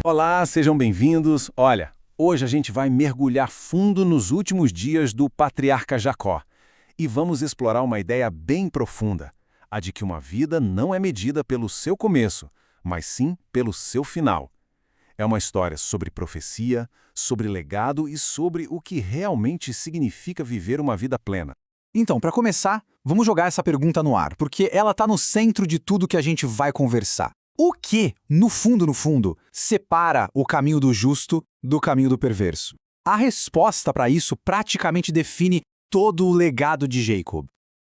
Olá, sejam bem-vindos. Olha, hoje a gente vai mergulhar fundo nos últimos dias do patriarca Jacó e vamos explorar uma ideia bem profunda, a de que uma vida não é medida pelo seu começo, mas sim pelo seu final. É uma história sobre profecia, sobre legado e sobre o que realmente significa viver uma vida plena. Então, para começar, vamos jogar essa pergunta no ar, porque ela está no centro de tudo que a gente vai conversar. O que, no fundo, separa o caminho do justo do caminho do perverso? A resposta para isso praticamente define todo o legado de Jacob.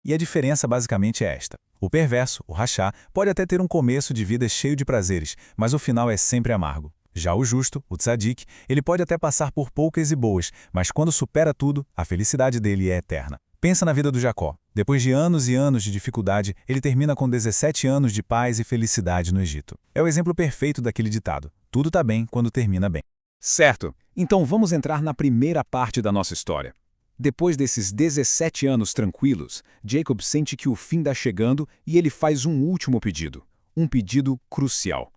E a diferença basicamente é esta. O perverso, o rachá, pode até ter um começo de vida cheio de prazeres, mas o final é sempre amargo. Já o justo, o tzadik, ele pode até passar por poucas e boas, mas quando supera tudo, a felicidade dele é eterna. Pensa na vida do Jacó. Depois de anos e anos de dificuldade, ele termina com 17 anos de paz e felicidade no Egito. É o exemplo perfeito daquele ditado. Tudo está bem quando termina bem. Certo, então vamos entrar na primeira parte da nossa história. Depois desses 17 anos tranquilos, Jacob sente que o fim está chegando e ele faz um último pedido. Um pedido crucial.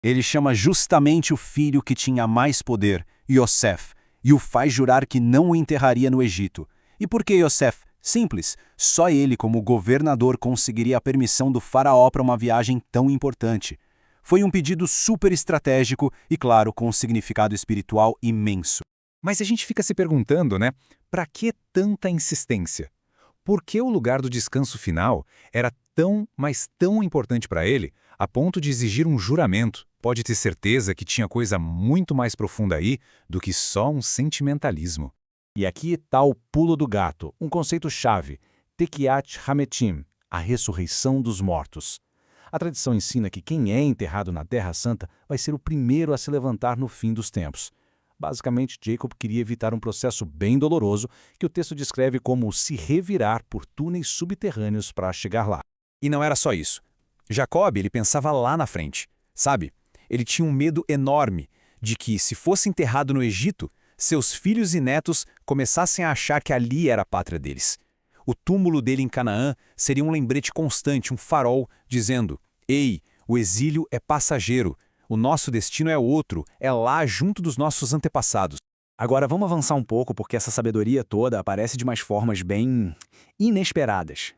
Ele chama justamente o filho que tinha mais poder, Yosef, e o faz jurar que não o enterraria no Egito. E por que Yosef? Simples, só ele como governador conseguiria a permissão do faraó para uma viagem tão importante. Foi um pedido super estratégico e, claro, com um significado espiritual imenso. Mas a gente fica se perguntando, né? Para que tanta insistência? Por que o lugar do descanso final era tão, mas tão importante para ele, a ponto de exigir um juramento? Pode ter certeza que tinha coisa muito mais profunda aí do que só um sentimentalismo. E aqui está o pulo do gato, um conceito-chave, Tekiat Hametim, a ressurreição dos mortos. A tradição ensina que quem é enterrado na Terra Santa vai ser o primeiro a se levantar no fim dos tempos. Basicamente, Jacob queria evitar um processo bem doloroso que o texto descreve como se revirar por túneis subterrâneos para chegar lá. E não era só isso. Jacob, ele pensava lá na frente, sabe? Ele tinha um medo enorme de que, se fosse enterrado no Egito, seus filhos e netos começassem a achar que ali era a pátria deles. O túmulo dele em Canaã seria um lembrete constante, um farol, dizendo: «Ei, o exílio é passageiro, o nosso destino é outro, é lá junto dos nossos antepassados». Agora vamos avançar um pouco porque essa sabedoria toda aparece de umas formas bem inesperadas.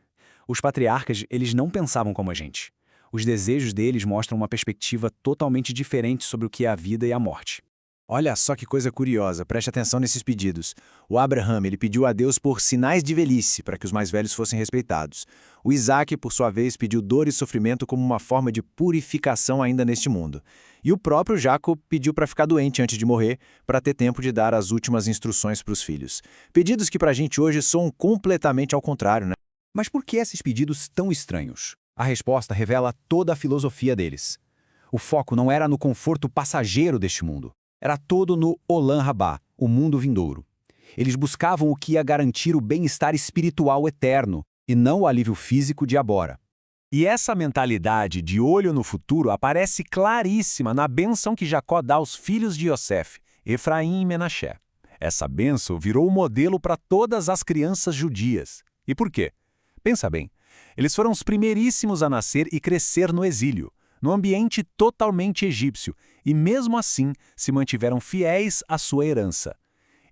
Os patriarcas, eles não pensavam como a gente. Os desejos deles mostram uma perspectiva totalmente diferente sobre o que é a vida e a morte. Olha só que coisa curiosa, preste atenção nesses pedidos. O Abraham, ele pediu a Deus por sinais de velhice, para que os mais velhos fossem respeitados. O Isaac, por sua vez, pediu dor e sofrimento como uma forma de purificação ainda neste mundo. E o próprio Jacob pediu para ficar doente antes de morrer, para ter tempo de dar as últimas instruções para os filhos. Pedidos que para a gente hoje soam completamente ao contrário, né? Mas por que esses pedidos tão estranhos? A resposta revela toda a filosofia deles. O foco não era no conforto passageiro deste mundo. Era todo no Olam Rabá, o mundo vindouro. Eles buscavam o que ia garantir o bem-estar espiritual eterno, e não o alívio físico de agora. E essa mentalidade de olho no futuro aparece claríssima na bênção que Jacó dá aos filhos de Yosef, Efraim e Menaché. Essa bênção virou o modelo para todas as crianças judias. E por quê? Pensa bem, eles foram os primeiríssimos a nascer e crescer no exílio, no ambiente totalmente egípcio, e mesmo assim se mantiveram fiéis à sua herança.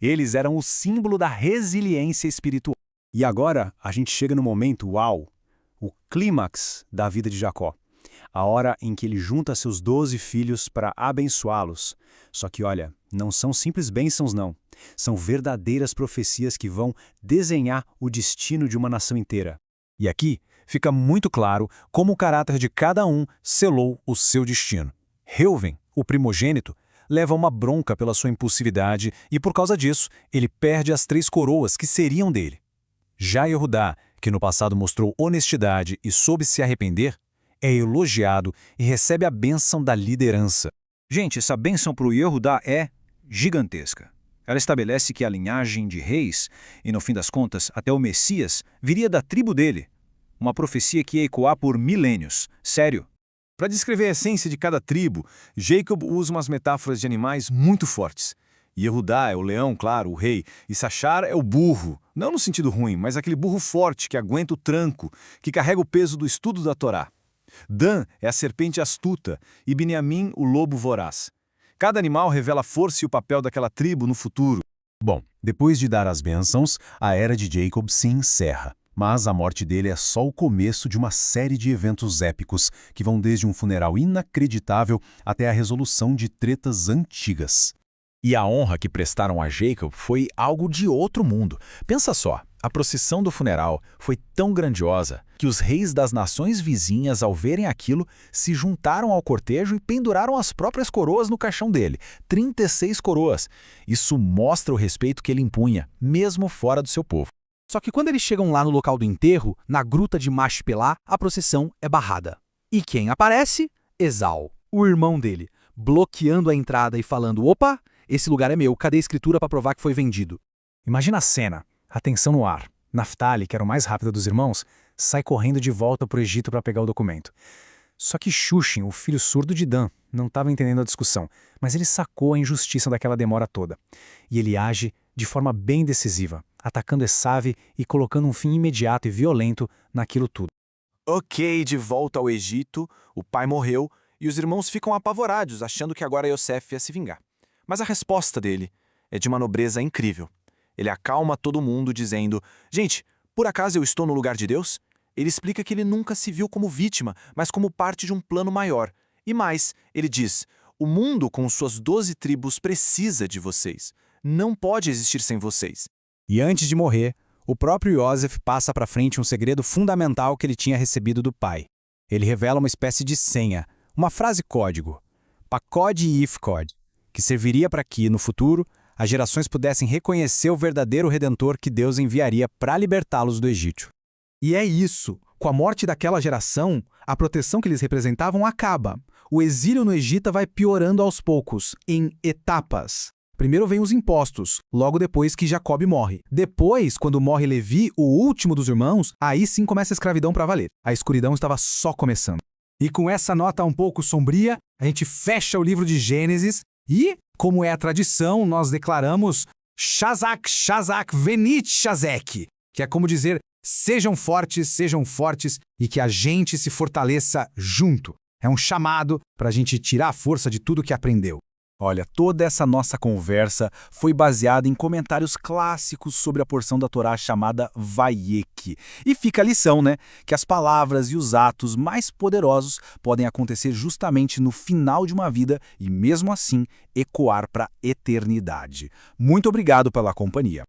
Eles eram o símbolo da resiliência espiritual. E agora a gente chega no momento, uau, o clímax da vida de Jacó. A hora em que ele junta seus 12 filhos para abençoá-los. Só que olha, não são simples bênçãos não. São verdadeiras profecias que vão desenhar o destino de uma nação inteira. E aqui fica muito claro como o caráter de cada um selou o seu destino. Reuven, o primogênito, leva uma bronca pela sua impulsividade e, por causa disso, ele perde as 3 coroas que seriam dele. Já Yehudá, que no passado mostrou honestidade e soube se arrepender, é elogiado e recebe a bênção da liderança. Gente, essa bênção para o Yehudá é gigantesca. Ela estabelece que a linhagem de reis, e no fim das contas, até o Messias, viria da tribo dele. Uma profecia que ia ecoar por milênios. Sério. Para descrever a essência de cada tribo, Jacob usa umas metáforas de animais muito fortes. Yehudá é o leão, claro, o rei. E Sachar é o burro. Não no sentido ruim, mas aquele burro forte que aguenta o tranco, que carrega o peso do estudo da Torá. Dan é a serpente astuta e Biniamim o lobo voraz. Cada animal revela a força e o papel daquela tribo no futuro. Bom, depois de dar as bênçãos, a era de Jacob se encerra. Mas a morte dele é só o começo de uma série de eventos épicos que vão desde um funeral inacreditável até a resolução de tretas antigas. E a honra que prestaram a Jacob foi algo de outro mundo. Pensa só, a procissão do funeral foi tão grandiosa que os reis das nações vizinhas, ao verem aquilo, se juntaram ao cortejo e penduraram as próprias coroas no caixão dele. 36 coroas. Isso mostra o respeito que ele impunha, mesmo fora do seu povo. Só que quando eles chegam lá no local do enterro, na gruta de Machpelá, a procissão é barrada. E quem aparece? Esau, o irmão dele, bloqueando a entrada e falando: opa, esse lugar é meu, cadê a escritura para provar que foi vendido? Imagina a cena, a tensão no ar. Naftali, que era o mais rápido dos irmãos, sai correndo de volta para o Egito para pegar o documento. Só que Shushin, o filho surdo de Dan, não estava entendendo a discussão, mas ele sacou a injustiça daquela demora toda. E ele age de forma bem decisiva, atacando Esav e colocando um fim imediato e violento naquilo tudo. Ok, de volta ao Egito, o pai morreu e os irmãos ficam apavorados, achando que agora Yosef ia se vingar. Mas a resposta dele é de uma nobreza incrível. Ele acalma todo mundo dizendo: gente, por acaso eu estou no lugar de Deus? Ele explica que ele nunca se viu como vítima, mas como parte de um plano maior. E mais, ele diz: o mundo com suas 12 tribos precisa de vocês. Não pode existir sem vocês. E antes de morrer, o próprio Yosef passa para frente um segredo fundamental que ele tinha recebido do pai. Ele revela uma espécie de senha, uma frase código, Pakod Ifkod, que serviria para que, no futuro, as gerações pudessem reconhecer o verdadeiro Redentor que Deus enviaria para libertá-los do Egito. E é isso. Com a morte daquela geração, a proteção que eles representavam acaba. O exílio no Egito vai piorando aos poucos, em etapas. Primeiro vem os impostos, logo depois que Jacob morre. Depois, quando morre Levi, o último dos irmãos, aí sim começa a escravidão para valer. A escuridão estava só começando. E com essa nota um pouco sombria, a gente fecha o livro de Gênesis e, como é a tradição, nós declaramos Shazak, Shazak, Venit Shazek, que é como dizer: sejam fortes e que a gente se fortaleça junto. É um chamado para a gente tirar a força de tudo que aprendeu. Olha, toda essa nossa conversa foi baseada em comentários clássicos sobre a porção da Torá chamada Vayek. E fica a lição, né? Que as palavras e os atos mais poderosos podem acontecer justamente no final de uma vida e, mesmo assim, ecoar para a eternidade. Muito obrigado pela companhia.